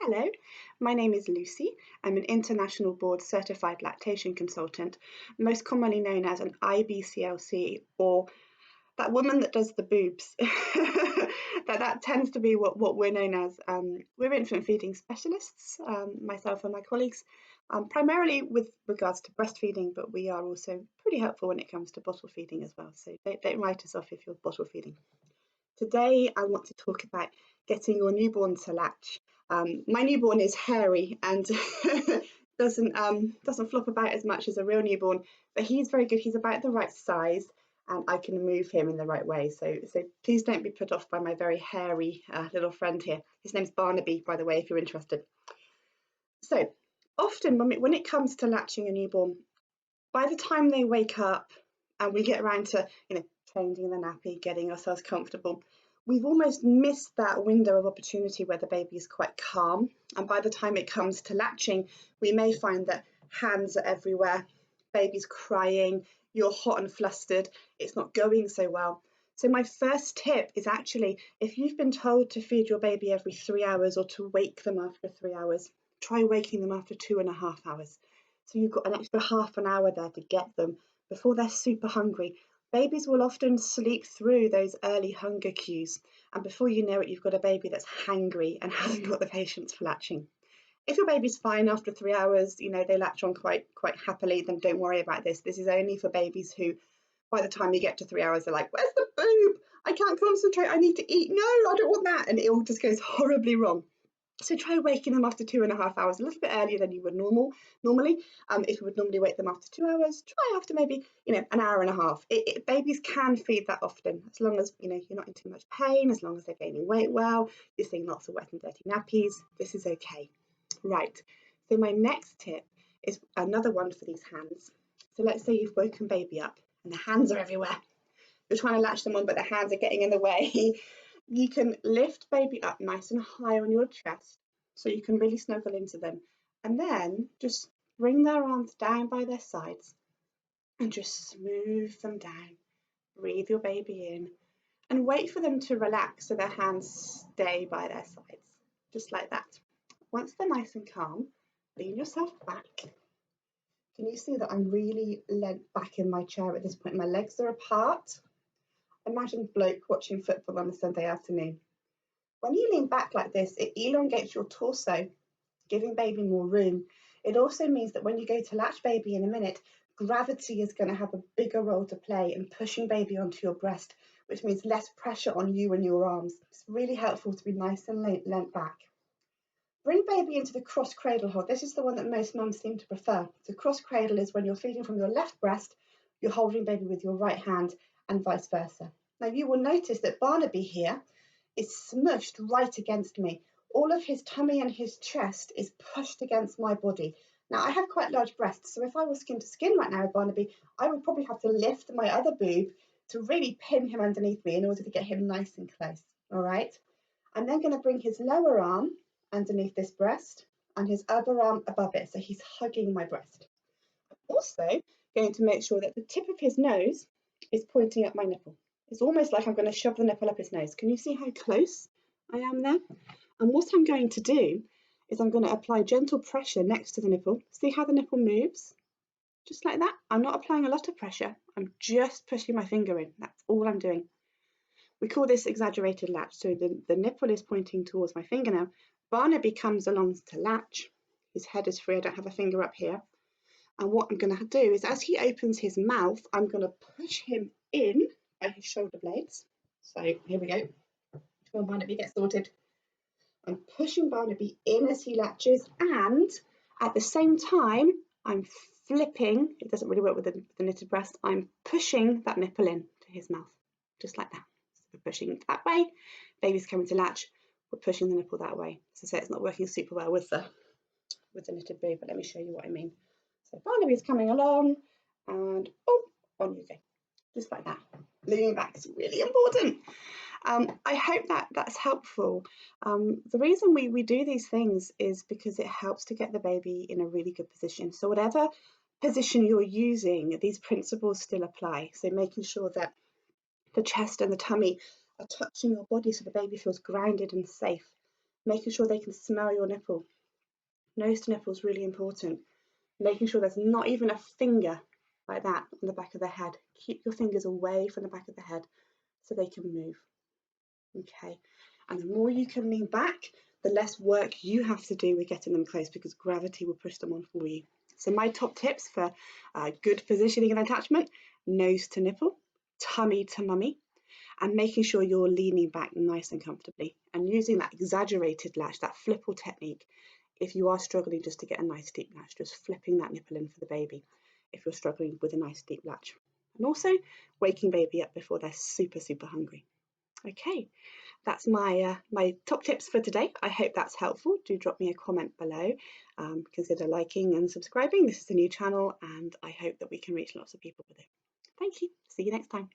Hello, my name is Lucy. I'm an international board certified lactation consultant, most commonly known as an IBCLC, or that woman that does the boobs. that tends to be what we're known as. We're infant feeding specialists, myself and my colleagues, primarily with regards to breastfeeding, but we are also pretty helpful when it comes to bottle feeding as well. So don't write us off if you're bottle feeding. Today, I want to talk about getting your newborn to latch. My newborn is hairy and doesn't flop about as much as a real newborn, but he's very good. He's about the right size, and I can move him in the right way. So please don't be put off by my very hairy little friend here. His name's Barnaby, by the way, if you're interested. So often when it comes to latching a newborn, by the time they wake up and we get around to changing the nappy, getting ourselves comfortable, we've almost missed that window of opportunity where the baby is quite calm. And by the time it comes to latching, we may find that hands are everywhere, baby's crying, you're hot and flustered, it's not going so well. So my first tip is actually, if you've been told to feed your baby every 3 hours or to wake them after 3 hours, try waking them after 2.5 hours. So you've got an extra half an hour there to get them before they're super hungry. Babies will often sleep through those early hunger cues, and before you know it, you've got a baby that's hangry and hasn't got the patience for latching. If your baby's fine after 3 hours, they latch on quite happily, then don't worry about this. This is only for babies who, by the time you get to 3 hours, they're like, "Where's the boob? I can't concentrate. I need to eat. No, I don't want that," and it all just goes horribly wrong. So try waking them after 2.5 hours, a little bit earlier than you would normally. If you would normally wake them after 2 hours, try after maybe an hour and a half. Babies can feed that often, as long as you're not in too much pain, as long as they're gaining weight well, you're seeing lots of wet and dirty nappies. This is okay. Right. So my next tip is another one for these hands. So let's say you've woken baby up and the hands are everywhere. You're trying to latch them on, but the hands are getting in the way. You can lift baby up nice and high on your chest so you can really snuggle into them, and then just bring their arms down by their sides and just smooth them down. Breathe your baby in and wait for them to relax so their hands stay by their sides, just like that. Once they're nice and calm, lean yourself back. Can you see that I'm really leant back in my chair at this point? My legs are apart. Imagine bloke watching football on a Sunday afternoon. When you lean back like this, it elongates your torso, giving baby more room. It also means that when you go to latch baby in a minute, gravity is going to have a bigger role to play in pushing baby onto your breast, which means less pressure on you and your arms. It's really helpful to be nice and leant back. Bring baby into the cross cradle hold. This is the one that most mums seem to prefer. The cross cradle is when you're feeding from your left breast, you're holding baby with your right hand, and vice versa. Now you will notice that Barnaby here is smushed right against me. All of his tummy and his chest is pushed against my body. Now I have quite large breasts, so if I was skin to skin right now with Barnaby, I would probably have to lift my other boob to really pin him underneath me in order to get him nice and close. All right. I'm then going to bring his lower arm underneath this breast and his other arm above it, so he's hugging my breast. I'm also going to make sure that the tip of his nose is pointing at my nipple. It's almost like I'm going to shove the nipple up his nose. Can you see how close I am there? And what I'm going to do is I'm going to apply gentle pressure next to the nipple. See how the nipple moves? Just like that. I'm not applying a lot of pressure. I'm just pushing my finger in. That's all I'm doing. We call this exaggerated latch. So the nipple is pointing towards my finger now. Barnaby comes along to latch. His head is free. I don't have a finger up here. And what I'm going to do is, as he opens his mouth, I'm going to push him in by his shoulder blades. So here we go. Come on, Barnaby, get sorted. I'm pushing Barnaby in as he latches, and at the same time, I'm flipping. It doesn't really work with the knitted breast. I'm pushing that nipple in to his mouth, just like that. So we're pushing that way. Baby's coming to latch. We're pushing the nipple that way. As I say, it's not working super well with the knitted boob, but let me show you what I mean. So Barnaby's coming along, and on you go, just like that. Leaning back is really important. I hope that's helpful. The reason we do these things is because it helps to get the baby in a really good position. So whatever position you're using, these principles still apply. So making sure that the chest and the tummy are touching your body so the baby feels grounded and safe. making sure they can smell your nipple. Nose to nipple is really important. Making sure there's not even a finger like that on the back of the head. Keep your fingers away from the back of the head so they can move. Okay, and the more you can lean back, the less work you have to do with getting them close, because gravity will push them on for you. So my top tips for good positioning and attachment: nose to nipple, tummy to mummy, and making sure you're leaning back nice and comfortably, and using that exaggerated latch, that flipple technique. If you are struggling just to get a nice deep latch, just flipping that nipple in for the baby if you're struggling with a nice deep latch. And also waking baby up before they're super, super hungry. Okay, that's my top tips for today. I hope that's helpful. Do drop me a comment below. Consider liking and subscribing. This is a new channel, and I hope that we can reach lots of people with it. Thank you. See you next time.